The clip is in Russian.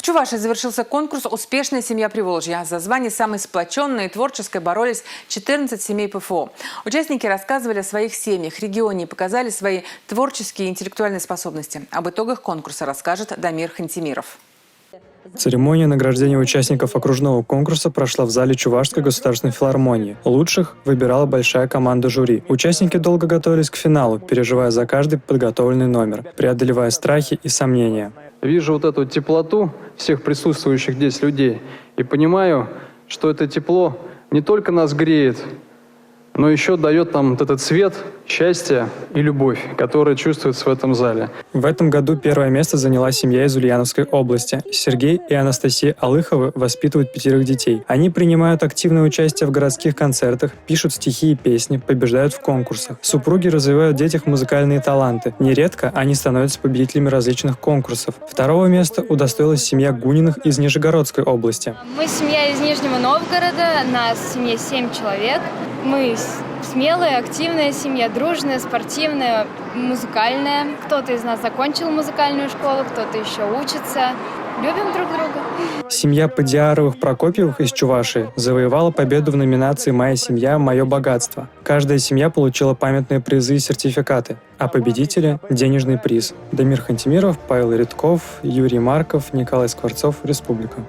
В Чувашии завершился конкурс «Успешная семья Приволжья». За звание самой сплоченной и творческой боролись 14 семей ПФО. Участники рассказывали о своих семьях, регионе и показали свои творческие и интеллектуальные способности. Об итогах конкурса расскажет Дамир Хантимиров. Церемония награждения участников окружного конкурса прошла в зале Чувашской государственной филармонии. Лучших выбирала большая команда жюри. Участники долго готовились к финалу, переживая за каждый подготовленный номер, преодолевая страхи и сомнения. Вижу вот эту теплоту всех присутствующих здесь людей и понимаю, что это тепло не только нас греет, но еще дает нам вот этот свет, счастье и любовь, которая чувствуется в этом зале. В этом году первое место заняла семья из Ульяновской области. Сергей и Анастасия Алыховы воспитывают 5 детей. Они принимают активное участие в городских концертах, пишут стихи и песни, побеждают в конкурсах. Супруги развивают в детях музыкальные таланты. Нередко они становятся победителями различных конкурсов. Второго места удостоилась семья Гуниных из Нижегородской области. Мы семья из Нижнего Новгорода, нас в семье 7 человек. Мы смелая, активная семья, дружная, спортивная, музыкальная. Кто-то из нас закончил музыкальную школу, кто-то еще учится. Любим друг друга. Семья Подиаровых-Прокопьевых из Чувашии завоевала победу в номинации «Моя семья. Мое богатство». Каждая семья получила памятные призы и сертификаты, а победители – денежный приз. Дамир Хантимиров, Павел Редков, Юрий Марков, Николай Скворцов, Республика.